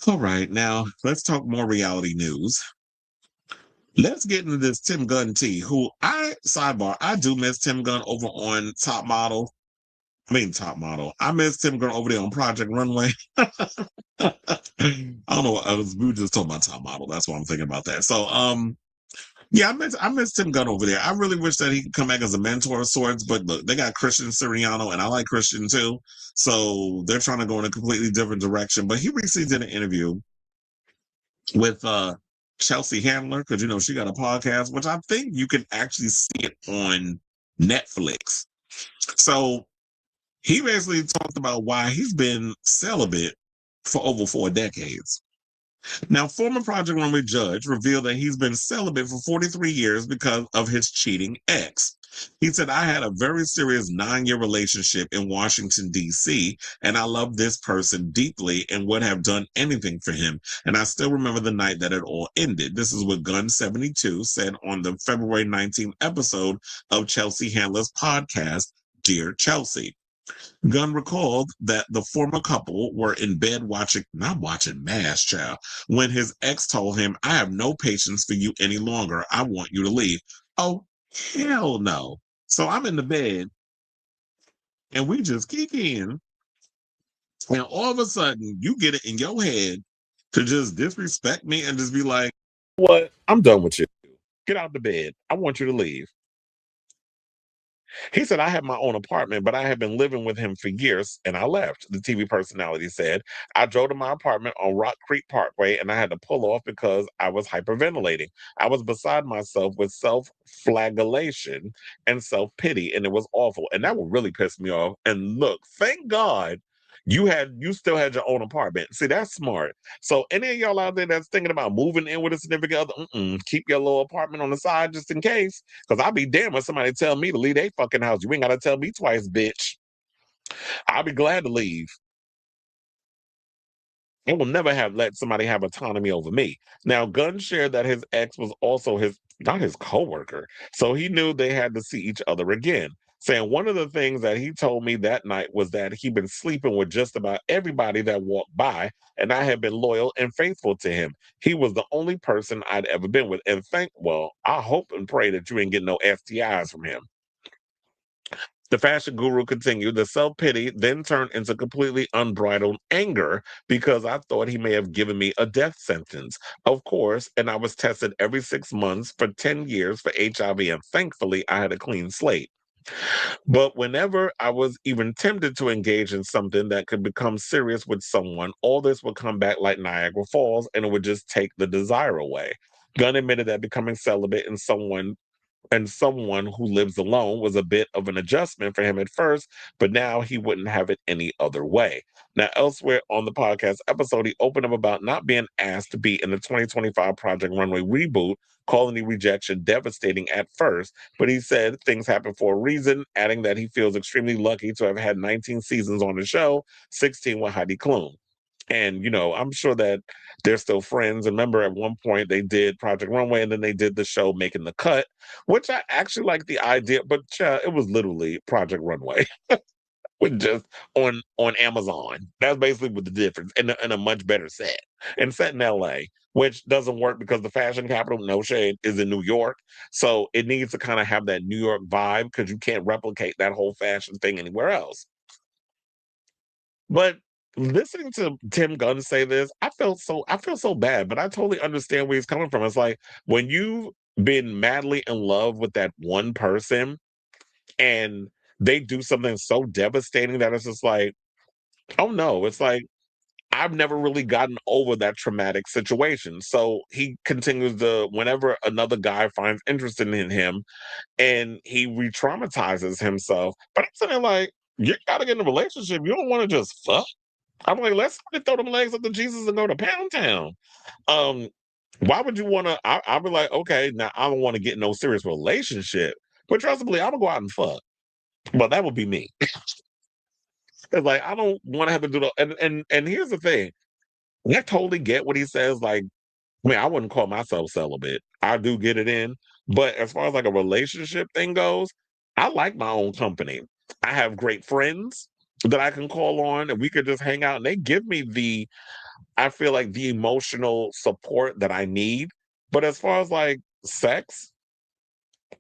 All right, now let's talk more reality news. Let's get into this Tim Gunn tea, who sidebar, I do miss Tim Gunn over on Top Model. I mean, Top Model. I miss Tim Gunn over there on Project Runway. I don't know. We were just talking about Top Model. That's why I'm thinking about that. So, yeah, I miss Tim Gunn over there. I really wish that he could come back as a mentor of sorts. But look, they got Christian Siriano, and I like Christian too. So they're trying to go in a completely different direction. But he recently did an interview with Chelsea Handler, because she got a podcast, which I think you can actually see it on Netflix. So he basically talked about why he's been celibate for over 4 decades. Now, former Project Runway judge revealed that he's been celibate for 43 years because of his cheating ex. He said, I had a very serious 9-year relationship in Washington, D.C., and I loved this person deeply and would have done anything for him. And I still remember the night that it all ended. This is what Gunn 72 said on the February 19th episode of Chelsea Handler's podcast, Dear Chelsea. Gunn recalled that the former couple were in bed not watching MASH, child, when his ex told him, I have no patience for you any longer. I want you to leave. Oh, hell no. So I'm in the bed and we just kick in, and all of a sudden you get it in your head to just disrespect me and just be like, what? I'm done with you. Get out the bed. I want you to leave. He said, I have my own apartment, but I have been living with him for years and I left. The TV personality said, I drove to my apartment on Rock Creek Parkway and I had to pull off because I was hyperventilating. I was beside myself with self flagellation and self pity, and it was awful. And that would really piss me off. And look, thank God. You still had your own apartment. See, that's smart. So any of y'all out there that's thinking about moving in with a significant other, keep your little apartment on the side just in case. Because I'll be damned when somebody tell me to leave their fucking house. You ain't got to tell me twice, bitch. I'll be glad to leave. I will never have let somebody have autonomy over me. Now, Gunn shared that his ex was also not his coworker, so he knew they had to see each other again. Saying one of the things that he told me that night was that he'd been sleeping with just about everybody that walked by, and I had been loyal and faithful to him. He was the only person I'd ever been with. And I hope and pray that you ain't getting no STIs from him. The fashion guru continued, the self pity then turned into completely unbridled anger because I thought he may have given me a death sentence. Of course, and I was tested every 6 months for 10 years for HIV, and thankfully I had a clean slate. But whenever I was even tempted to engage in something that could become serious with someone, all this would come back like Niagara Falls and it would just take the desire away. Gunn admitted that becoming celibate and someone who lives alone was a bit of an adjustment for him at first, but now he wouldn't have it any other way. Now, elsewhere on the podcast episode, he opened up about not being asked to be in the 2025 Project Runway reboot, calling the rejection devastating at first, but he said things happen for a reason, adding that he feels extremely lucky to have had 19 seasons on the show, 16 with Heidi Klum. And, I'm sure that they're still friends. And remember, at one point they did Project Runway and then they did the show Making the Cut, which I actually like the idea, but it was literally Project Runway with just on Amazon. That's basically what the difference, and a much better set. And set in LA, which doesn't work because the fashion capital, no shade, is in New York. So it needs to kind of have that New York vibe because you can't replicate that whole fashion thing anywhere else. But listening to Tim Gunn say this, I feel so bad, but I totally understand where he's coming from. It's like when you've been madly in love with that one person and they do something so devastating that it's just like, oh no, it's like I've never really gotten over that traumatic situation. So he continues whenever another guy finds interest in him and he re-traumatizes himself. But I'm sitting there like, you gotta get in a relationship. You don't want to just fuck. I'm like, let's throw them legs up to Jesus and go to Pound Town. Um, why would you want to? I'd be like, okay, now I don't want to get in no serious relationship, but trustfully, I'm gonna go out and fuck. But that would be me. It's like I don't want to have to do the. And here's the thing, I totally get what he says. Like, I mean, I wouldn't call myself celibate. I do get it in, but as far as like a relationship thing goes, I like my own company. I have great friends that I can call on, and we could just hang out, and they give me the I feel like the emotional support that I need. But as far as like sex,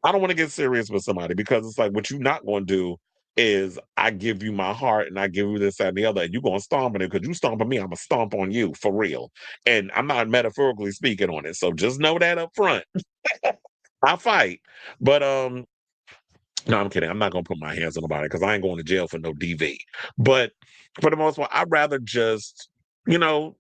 I don't want to get serious with somebody because it's like what you're not going to do is I give you my heart and I give you this, that, and the other, and you're going to stomp on it because you stomp on me, I'm going to stomp on you for real. And I'm not metaphorically speaking on it. So just know that up front. I fight. But no, I'm kidding. I'm not gonna put my hands on nobody because I ain't going to jail for no DV. But for the most part, I'd rather just, you know,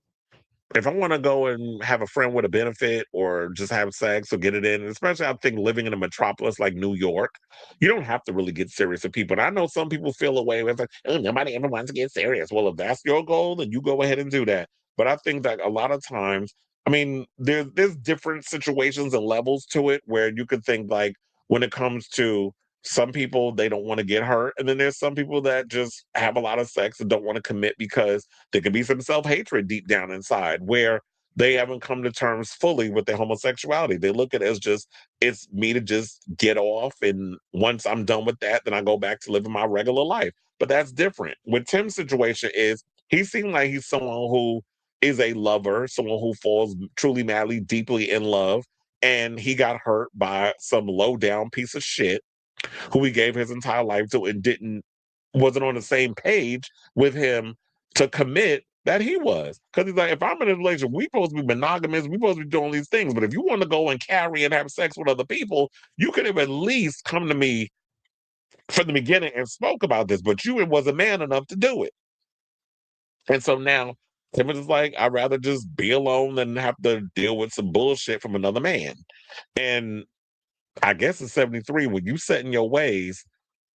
if I want to go and have a friend with a benefit or just have sex or get it in, especially I think living in a metropolis like New York, you don't have to really get serious with people. And I know some people feel away with like, oh, nobody ever wants to get serious. Well, if that's your goal, then you go ahead and do that. But I think that a lot of times, I mean, there's different situations and levels to it where you could think like when it comes to some people they don't want to get hurt, and then there's some people that just have a lot of sex and don't want to commit because there could be some self-hatred deep down inside where they haven't come to terms fully with their homosexuality. They look at it as just, it's me to just get off. And once I'm done with that, then I go back to living my regular life. But that's different. With Tim's situation is he seemed like he's someone who is a lover, someone who falls truly, madly, deeply in love. And he got hurt by some low down piece of shit who he gave his entire life to and wasn't on the same page with him to commit that he was. Because he's like, if I'm in a relationship, we supposed to be monogamous, we supposed to be doing these things. But if you want to go and carry and have sex with other people, you could have at least come to me from the beginning and spoke about this. But you was a man enough to do it. And so now Tim is like, I'd rather just be alone than have to deal with some bullshit from another man. And I guess at 73, when you set in your ways,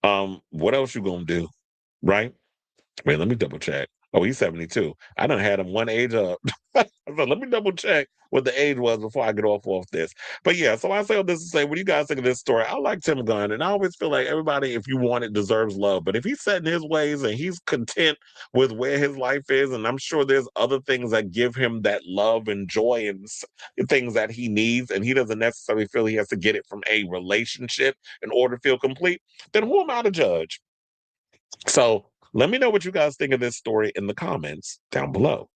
what else you gonna do? Right? Wait, let me double check. Oh, he's 72. I done had him one age up. So let me double check what the age was before I get off this. But yeah, so I say all this to say, what do you guys think of this story? I like Tim Gunn, and I always feel like everybody, if you want it, deserves love. But if he's set in his ways and he's content with where his life is, and I'm sure there's other things that give him that love and joy and things that he needs, and he doesn't necessarily feel he has to get it from a relationship in order to feel complete, then who am I to judge? So let me know what you guys think of this story in the comments down below.